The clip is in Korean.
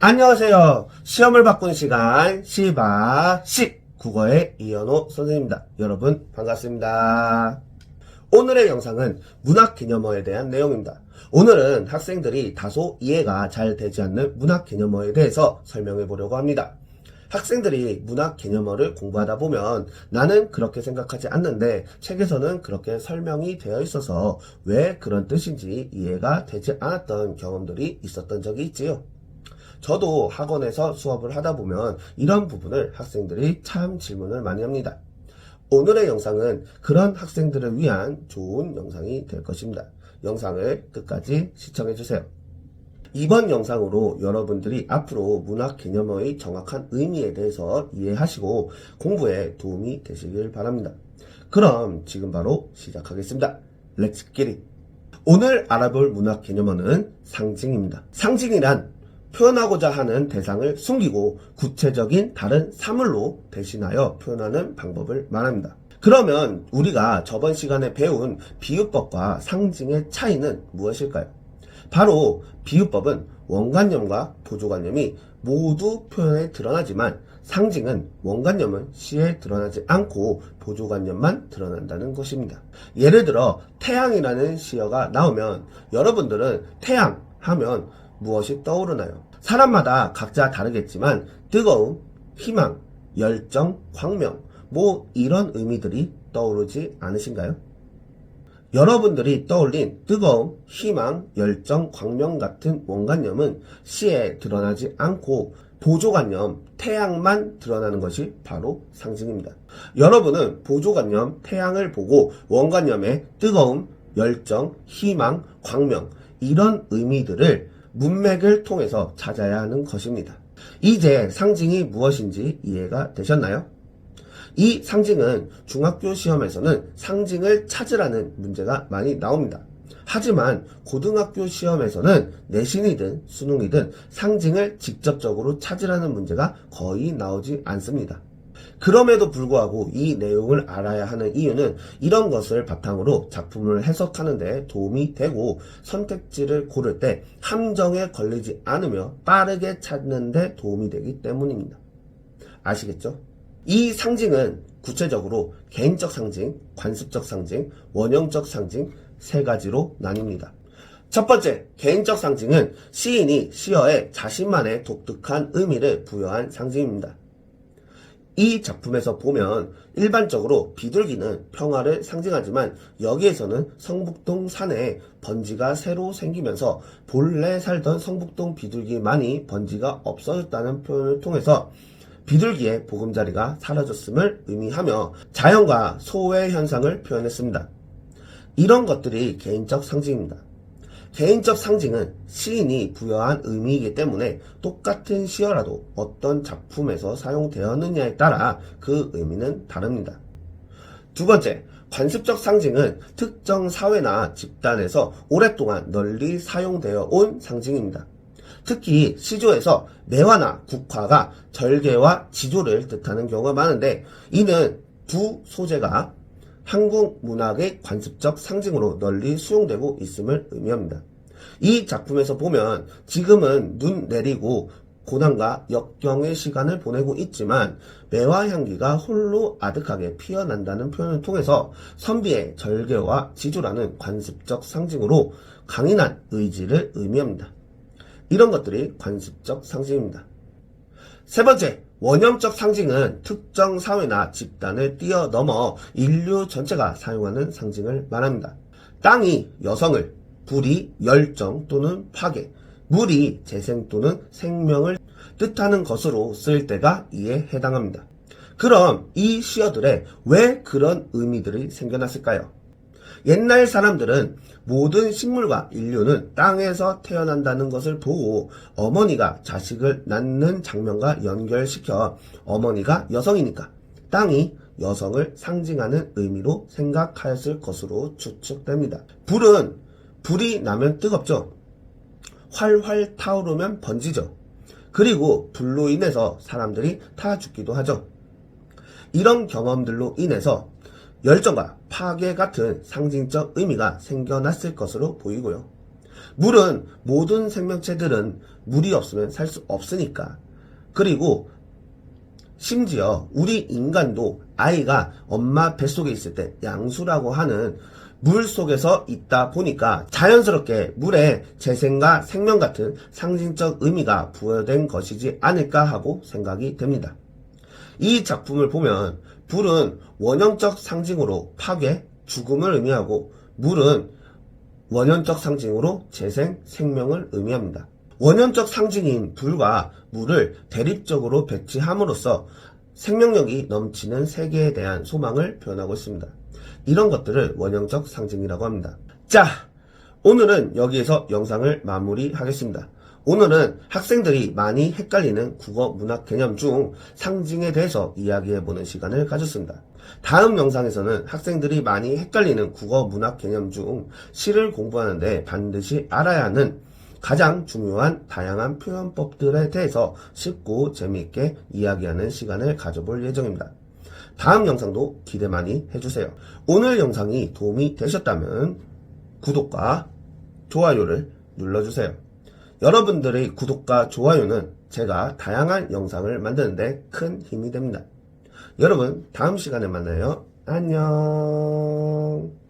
안녕하세요. 시험을 바꾼 시간 시바시 국어의 이현호 선생님입니다. 여러분 반갑습니다. 오늘의 영상은 문학개념어에 대한 내용입니다. 오늘은 학생들이 다소 이해가 잘 되지 않는 문학개념어에 대해서 설명해 보려고 합니다. 학생들이 문학개념어를 공부하다 보면 나는 그렇게 생각하지 않는데 책에서는 그렇게 설명이 되어 있어서 왜 그런 뜻인지 이해가 되지 않았던 경험들이 있었던 적이 있지요. 저도 학원에서 수업을 하다 보면 이런 부분을 학생들이 참 질문을 많이 합니다. 오늘의 영상은 그런 학생들을 위한 좋은 영상이 될 것입니다. 영상을 끝까지 시청해주세요. 이번 영상으로 여러분들이 앞으로 문학개념어의 정확한 의미에 대해서 이해하시고 공부에 도움이 되시길 바랍니다. 그럼 지금 바로 시작하겠습니다. Let's get it! 오늘 알아볼 문학개념어는 상징입니다. 상징이란 표현하고자 하는 대상을 숨기고 구체적인 다른 사물로 대신하여 표현하는 방법을 말합니다. 그러면 우리가 저번 시간에 배운 비유법과 상징의 차이는 무엇일까요? 바로 비유법은 원관념과 보조관념이 모두 표현에 드러나지만 상징은 원관념은 시에 드러나지 않고 보조관념만 드러난다는 것입니다. 예를 들어 태양이라는 시어가 나오면 여러분들은 태양 하면 무엇이 떠오르나요? 사람마다 각자 다르겠지만 뜨거움, 희망, 열정, 광명 이런 의미들이 떠오르지 않으신가요? 여러분들이 떠올린 뜨거움, 희망, 열정, 광명 같은 원관념은 시에 드러나지 않고 보조관념, 태양만 드러나는 것이 바로 상징입니다. 여러분은 보조관념, 태양을 보고 원관념의 뜨거움, 열정, 희망, 광명 이런 의미들을 문맥을 통해서 찾아야 하는 것입니다. 이제 상징이 무엇인지 이해가 되셨나요? 이 상징은 중학교 시험에서는 상징을 찾으라는 문제가 많이 나옵니다. 하지만 고등학교 시험에서는 내신이든 수능이든 상징을 직접적으로 찾으라는 문제가 거의 나오지 않습니다. 그럼에도 불구하고 이 내용을 알아야 하는 이유는 이런 것을 바탕으로 작품을 해석하는 데 도움이 되고 선택지를 고를 때 함정에 걸리지 않으며 빠르게 찾는 데 도움이 되기 때문입니다. 아시겠죠? 이 상징은 구체적으로 개인적 상징, 관습적 상징, 원형적 상징 세 가지로 나뉩니다. 첫 번째, 개인적 상징은 시인이 시어에 자신만의 독특한 의미를 부여한 상징입니다. 이 작품에서 보면 일반적으로 비둘기는 평화를 상징하지만 여기에서는 성북동 산에 번지가 새로 생기면서 본래 살던 성북동 비둘기만이 번지가 없어졌다는 표현을 통해서 비둘기의 보금자리가 사라졌음을 의미하며 자연과 소외 현상을 표현했습니다. 이런 것들이 개인적 상징입니다. 개인적 상징은 시인이 부여한 의미이기 때문에 똑같은 시어라도 어떤 작품에서 사용되었느냐에 따라 그 의미는 다릅니다. 두 번째, 관습적 상징은 특정 사회나 집단에서 오랫동안 널리 사용되어 온 상징입니다. 특히 시조에서 매화나 국화가 절개와 지조를 뜻하는 경우가 많은데 이는 두 소재가 한국 문학의 관습적 상징으로 널리 수용되고 있음을 의미합니다. 이 작품에서 보면 지금은 눈 내리고 고난과 역경의 시간을 보내고 있지만 매화 향기가 홀로 아득하게 피어난다는 표현을 통해서 선비의 절개와 지조라는 관습적 상징으로 강인한 의지를 의미합니다. 이런 것들이 관습적 상징입니다. 세 번째, 원형적 상징은 특정 사회나 집단을 뛰어넘어 인류 전체가 사용하는 상징을 말합니다. 땅이 여성을, 불이 열정 또는 파괴, 물이 재생 또는 생명을 뜻하는 것으로 쓰일 때가 이에 해당합니다. 그럼 이 시어들에 왜 그런 의미들이 생겨났을까요? 옛날 사람들은 모든 식물과 인류는 땅에서 태어난다는 것을 보고 어머니가 자식을 낳는 장면과 연결시켜 어머니가 여성이니까 땅이 여성을 상징하는 의미로 생각하였을 것으로 추측됩니다. 불이 나면 뜨겁죠. 활활 타오르면 번지죠. 그리고 불로 인해서 사람들이 타 죽기도 하죠. 이런 경험들로 인해서 열정과 파괴 같은 상징적 의미가 생겨났을 것으로 보이고요. 물은 모든 생명체들은 물이 없으면 살 수 없으니까. 그리고 심지어 우리 인간도 아이가 엄마 뱃속에 있을 때 양수라고 하는 물 속에서 있다 보니까 자연스럽게 물에 재생과 생명 같은 상징적 의미가 부여된 것이지 않을까 하고 생각이 됩니다. 이 작품을 보면 불은 원형적 상징으로 파괴, 죽음을 의미하고 물은 원형적 상징으로 재생, 생명을 의미합니다. 원형적 상징인 불과 물을 대립적으로 배치함으로써 생명력이 넘치는 세계에 대한 소망을 표현하고 있습니다. 이런 것들을 원형적 상징이라고 합니다. 자, 오늘은 여기에서 영상을 마무리하겠습니다. 오늘은 학생들이 많이 헷갈리는 국어 문학 개념 중 상징에 대해서 이야기해보는 시간을 가졌습니다. 다음 영상에서는 학생들이 많이 헷갈리는 국어 문학 개념 중 시를 공부하는데 반드시 알아야 하는 가장 중요한 다양한 표현법들에 대해서 쉽고 재미있게 이야기하는 시간을 가져볼 예정입니다. 다음 영상도 기대 많이 해주세요. 오늘 영상이 도움이 되셨다면 구독과 좋아요를 눌러주세요. 여러분들의 구독과 좋아요는 제가 다양한 영상을 만드는데 큰 힘이 됩니다. 여러분, 다음 시간에 만나요. 안녕.